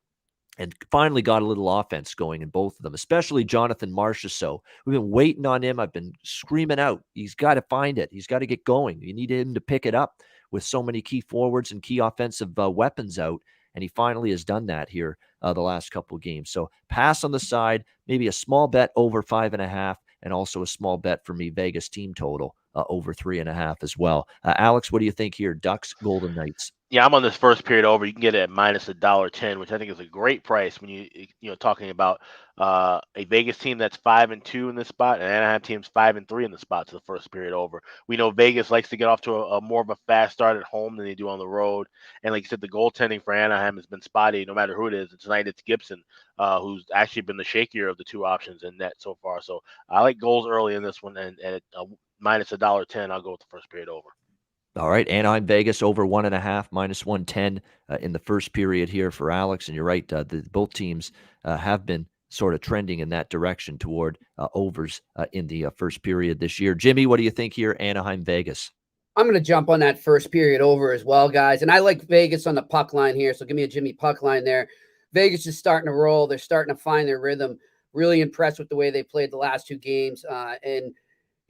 And finally got a little offense going in both of them, especially Jonathan Marchessault. We've been waiting on him. I've been screaming out. He's got to find it. He's got to get going. You need him to pick it up with so many key forwards and key offensive weapons out. And he finally has done that here the last couple of games. So pass on the side, maybe a small bet over 5.5, and also a small bet for me, Vegas team total over 3.5 as well. Alex, what do you think here? Ducks, Golden Knights. Yeah, I'm on this first period over. You can get it at minus $1.10, which I think is a great price when you're talking about a Vegas team that's 5-2 in this spot, and Anaheim team's 5-3 in the spot to the first period over. We know Vegas likes to get off to a more of a fast start at home than they do on the road. And like you said, the goaltending for Anaheim has been spotty, no matter who it is. Tonight it's Gibson, who's actually been the shakier of the 2 options in net so far. So I like goals early in this one, and at minus $1.10, I'll go with the first period over. All right, Anaheim, Vegas over 1.5, minus 110 in the first period here for Alex. And you're right, both teams have been sort of trending in that direction toward overs in the first period this year. Jimmy, what do you think here, Anaheim, Vegas? I'm going to jump on that first period over as well, guys. And I like Vegas on the puck line here, so give me a Jimmy puck line there. Vegas is starting to roll. They're starting to find their rhythm. Really impressed with the way they played the last 2 games. And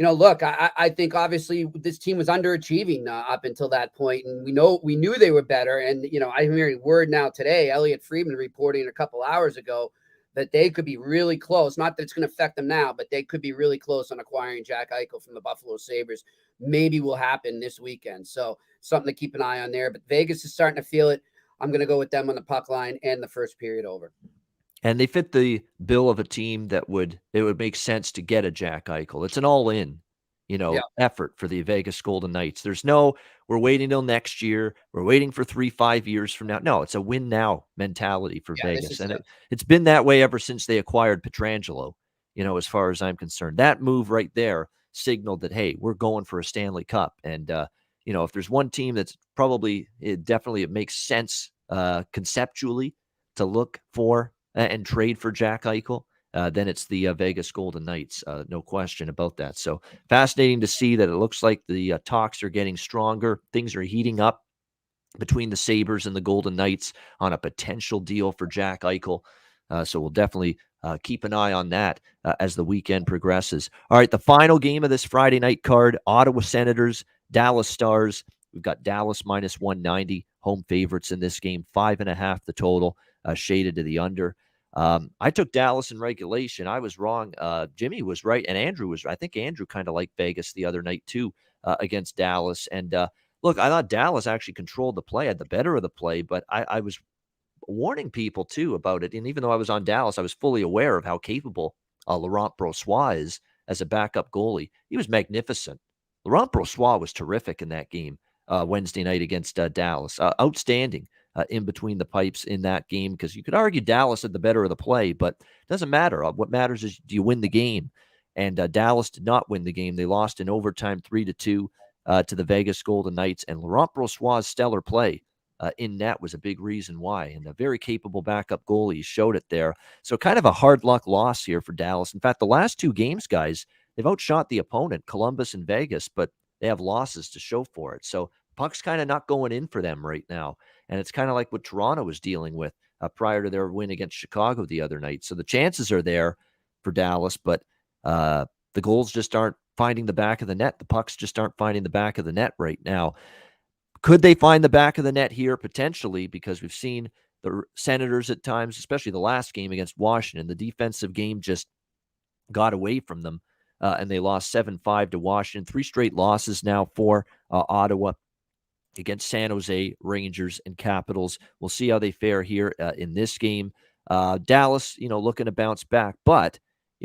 look, I think obviously this team was underachieving up until that point, and we knew they were better. And I'm hearing word now today, Elliot Friedman reporting a couple hours ago that they could be really close. Not that it's going to affect them now, but they could be really close on acquiring Jack Eichel from the Buffalo Sabres. Maybe will happen this weekend. So something to keep an eye on there. But Vegas is starting to feel it. I'm going to go with them on the puck line and the first period over. And they fit the bill of a team that would make sense to get a Jack Eichel. It's an all-in, effort for the Vegas Golden Knights. There's no, we're waiting till next year. We're waiting for 3-5 years from now. No, it's a win now mentality for Vegas. And it's been that way ever since they acquired Pietrangelo, as far as I'm concerned. That move right there signaled that, hey, we're going for a Stanley Cup. And, if there's one team that's probably, it makes sense conceptually to look for and trade for Jack Eichel, then it's the Vegas Golden Knights. No question about that. So fascinating to see that it looks like the talks are getting stronger. Things are heating up between the Sabres and the Golden Knights on a potential deal for Jack Eichel. So we'll definitely keep an eye on that as the weekend progresses. All right, the final game of this Friday night card, Ottawa Senators, Dallas Stars. We've got Dallas minus 190, home favorites in this game, 5.5 the total. Shaded to the under. I took Dallas in regulation. I was wrong. Jimmy was right, and Andrew was right. I think Andrew kind of liked Vegas the other night too against Dallas. And look, I thought Dallas actually controlled the play, had the better of the play, but I was warning people too about it. And even though I was on Dallas, I was fully aware of how capable Laurent Brossoit is as a backup goalie. He was magnificent. Laurent Brossoit was terrific in that game Wednesday night against Dallas. Outstanding. In between the pipes in that game, because you could argue Dallas had the better of the play, but it doesn't matter. What matters is, do you win the game? And Dallas did not win the game. They lost in overtime 3-2 to the Vegas Golden Knights, and Laurent Brossoit's stellar play in net was a big reason why, and a very capable backup goalie showed it there. So kind of a hard luck loss here for Dallas. In fact, the last two games, guys, they've outshot the opponent, Columbus and Vegas, but they have losses to show for it. So puck's kind of not going in for them right now. And it's kind of like what Toronto was dealing with prior to their win against Chicago the other night. So the chances are there for Dallas, but the goals just aren't finding the back of the net. The pucks just aren't finding the back of the net right now. Could they find the back of the net here? Potentially, because we've seen the Senators at times, especially the last game against Washington, the defensive game just got away from them, and they lost 7-5 to Washington. 3 straight losses now for Ottawa against San Jose, Rangers, and Capitals. We'll see how they fare here in this game. Dallas, looking to bounce back. But,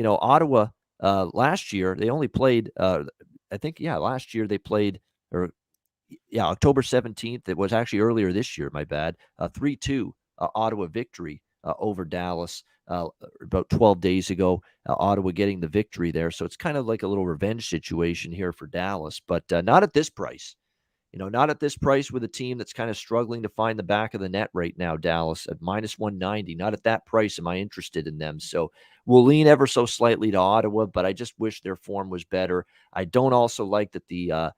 Ottawa, last year, they only played, last year they played, October 17th. It was actually earlier this year, my bad. 3-2 Ottawa victory over Dallas about 12 days ago. Ottawa getting the victory there. So it's kind of like a little revenge situation here for Dallas, but not at this price. Not at this price with a team that's kind of struggling to find the back of the net right now, Dallas, at minus 190. Not at that price am I interested in them. So we'll lean ever so slightly to Ottawa, but I just wish their form was better. I don't also like that the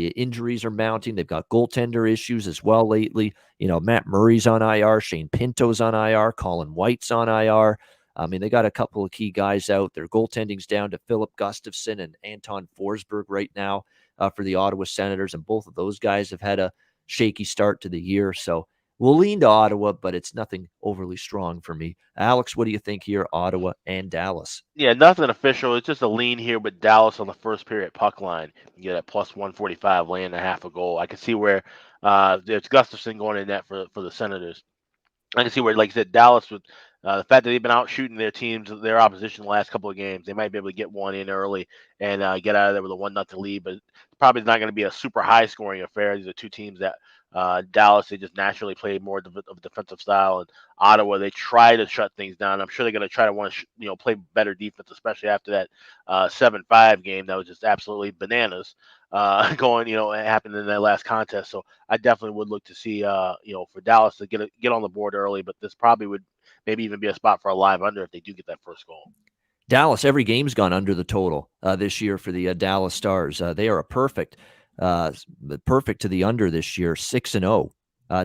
injuries are mounting. They've got goaltender issues as well lately. Matt Murray's on IR, Shane Pinto's on IR, Colin White's on IR. I mean, they got a couple of key guys out. Their goaltending's down to Philip Gustafsson and Anton Forsberg right now for the Ottawa Senators, and both of those guys have had a shaky start to the year. So we'll lean to Ottawa, but it's nothing overly strong for me. Alex, what do you think here, Ottawa and Dallas? Yeah, nothing official. It's just a lean here with Dallas on the first period puck line. You get at plus 145, laying a half a goal. I can see where there's Gustafsson going in net for the Senators. I can see where, like you said, Dallas with the fact that they've been out shooting their opposition the last couple of games, they might be able to get one in early and get out of there with a 1-0 lead. But it's probably not going to be a super high scoring affair. These are two teams that Dallas, they just naturally play more of a defensive style, and Ottawa, they try to shut things down. I'm sure they're going to try to want to play better defense, especially after that 7-5 game that was just absolutely bananas. Going, happened in that last contest. So I definitely would look to see, for Dallas to get on the board early, but this probably would maybe even be a spot for a live under if they do get that first goal. Dallas, every game's gone under the total this year for the Dallas Stars. They are perfect to the under this year, 6-0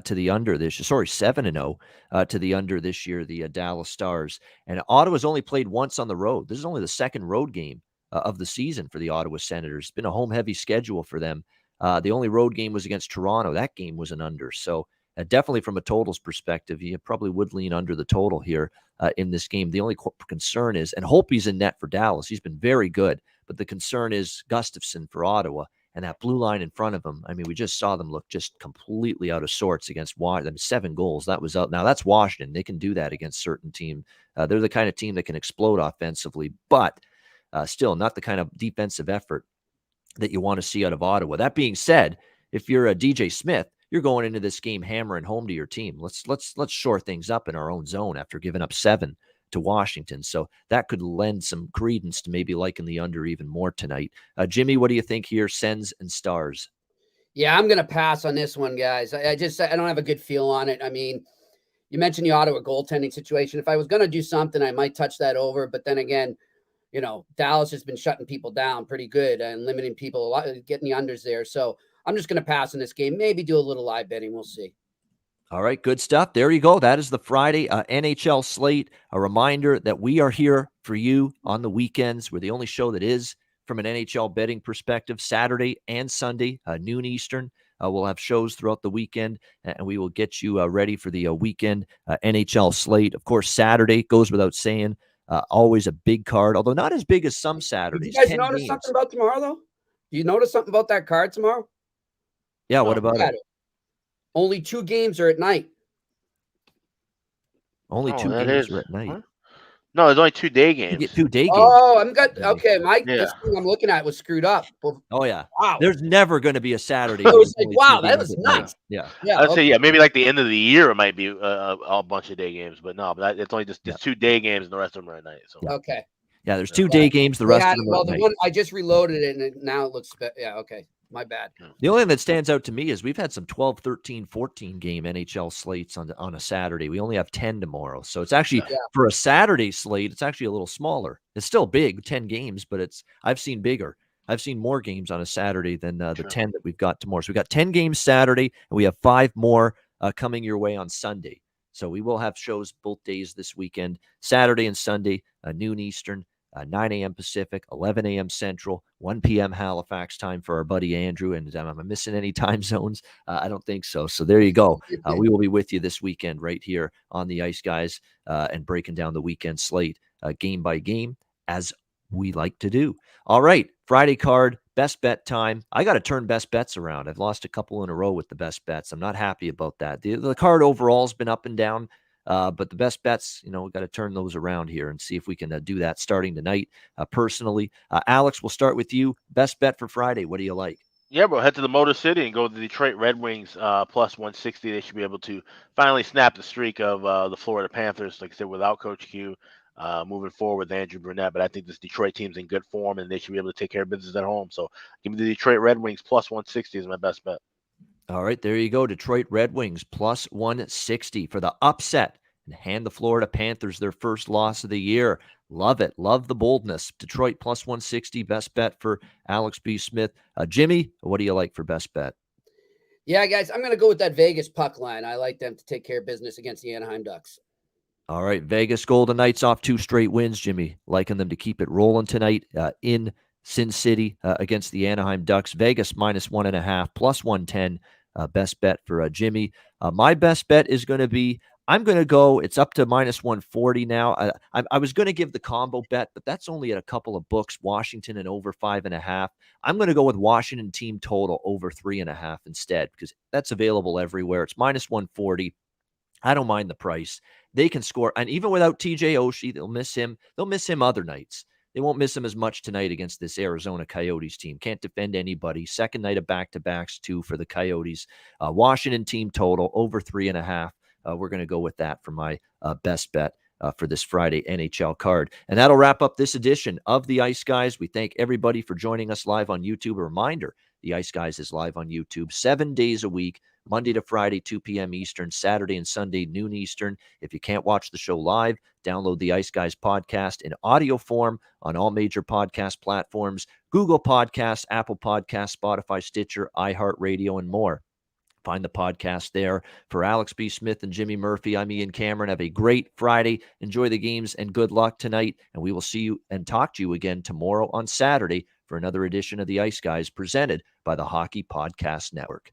to the under this year. Sorry, 7-0 to the under this year, the Dallas Stars. And Ottawa's only played once on the road. This is only the second road game of the season for the Ottawa Senators. It's been a home-heavy schedule for them. The only road game was against Toronto. That game was an under. So definitely from a totals perspective, you probably would lean under the total here in this game. The only concern is, and Holtby's in net for Dallas. He's been very good. But the concern is Gustafson for Ottawa. And that blue line in front of him, I mean, we just saw them look just completely out of sorts against Washington. 7 goals, that was out. Now, that's Washington. They can do that against certain team. They're the kind of team that can explode offensively, but still not the kind of defensive effort that you want to see out of Ottawa. That being said, if you're a DJ Smith, you're going into this game hammering home to your team. Let's shore things up in our own zone after giving up 7 to Washington. So that could lend some credence to maybe liking the under even more tonight. Jimmy, what do you think here? Sens and Stars. Yeah, I'm going to pass on this one, guys. I don't have a good feel on it. I mean, you mentioned the Ottawa goaltending situation. If I was going to do something, I might touch that over. But then again, Dallas has been shutting people down pretty good and limiting people a lot, getting the unders there. So I'm just going to pass on this game. Maybe do a little live betting. We'll see. All right, good stuff. There you go. That is the Friday NHL slate. A reminder that we are here for you on the weekends. We're the only show that is from an NHL betting perspective, Saturday and Sunday, noon Eastern. We'll have shows throughout the weekend, and we will get you ready for the weekend NHL slate. Of course, Saturday goes without saying. Always a big card, although not as big as some Saturdays. Did you guys notice something about tomorrow, though? Do you notice something about that card tomorrow? Yeah, what about it? Only 2 games are at night. Only 2 games are at night. Huh? No, there's only 2 day games. You get 2 day games. Oh, okay. This thing I'm looking at was screwed up. Oh yeah. Wow. There's never going to be a Saturday. I was like, wow, that was nice. Yeah. I'd say maybe like the end of the year it might be a bunch of day games, but no, but it's only just 2 day games and the rest of them are at night. So okay. Yeah, there's 2 day games. The rest of them are at night. One I just reloaded it and now it looks okay. My bad. The only thing that stands out to me is we've had some 12, 13, 14 game NHL slates on a Saturday. We only have 10 tomorrow. So it's actually, for a Saturday slate, it's actually a little smaller. It's still big, 10 games, but I've seen bigger. I've seen more games on a Saturday than the 10 that we've got tomorrow. So we got 10 games Saturday, and we have 5 more coming your way on Sunday. So we will have shows both days this weekend, Saturday and Sunday, noon Eastern. 9 a.m. Pacific, 11 a.m. Central, 1 p.m. Halifax time for our buddy Andrew. And am I missing any time zones? I don't think so. So there you go. We will be with you this weekend right here on the Ice Guys and breaking down the weekend slate game by game as we like to do. All right, Friday card, best bet time. I got to turn best bets around. I've lost a couple in a row with the best bets. I'm not happy about that. The card overall has been up and down. But the best bets, we've got to turn those around here and see if we can do that starting tonight. Personally, Alex, we'll start with you. Best bet for Friday. What do you like? Yeah, bro. Head to the Motor City and go to the Detroit Red Wings plus 160. They should be able to finally snap the streak of the Florida Panthers, like I said, without Coach Q, moving forward with Andrew Brunette. But I think this Detroit team's in good form, and they should be able to take care of business at home. So give me the Detroit Red Wings plus 160 is my best bet. All right, there you go. Detroit Red Wings plus 160 for the upset and hand the Florida Panthers their first loss of the year. Love it. Love the boldness. Detroit plus 160, best bet for Alex B. Smith. Jimmy, what do you like for best bet? Yeah, guys, I'm going to go with that Vegas puck line. I like them to take care of business against the Anaheim Ducks. All right, Vegas Golden Knights off 2 straight wins, Jimmy. Liking them to keep it rolling tonight in Sin City against the Anaheim Ducks. Vegas minus 1.5, plus 110. Best bet for Jimmy. My best bet is going to be, I'm going to go, it's up to minus 140 now. I was going to give the combo bet, but that's only at a couple of books, Washington and over 5.5. I'm going to go with Washington team total over 3.5 instead, because that's available everywhere. It's minus 140. I don't mind the price. They can score. And even without TJ Oshie, they'll miss him. They'll miss him other nights. They won't miss him as much tonight against this Arizona Coyotes team. Can't defend anybody. Second night of back-to-backs, 2 for the Coyotes. Washington team total over 3.5. We're going to go with that for my best bet for this Friday NHL card. And that'll wrap up this edition of the Ice Guys. We thank everybody for joining us live on YouTube. A reminder, the Ice Guys is live on YouTube 7 days a week, Monday to Friday, 2 p.m. Eastern, Saturday and Sunday, noon Eastern. If you can't watch the show live, download the Ice Guys podcast in audio form on all major podcast platforms, Google Podcasts, Apple Podcasts, Spotify, Stitcher, iHeartRadio, and more. Find the podcast there. For Alex B. Smith and Jimmy Murphy, I'm Ian Cameron. Have a great Friday. Enjoy the games and good luck tonight. And we will see you and talk to you again tomorrow on Saturday for another edition of the Ice Guys presented by the Hockey Podcast Network.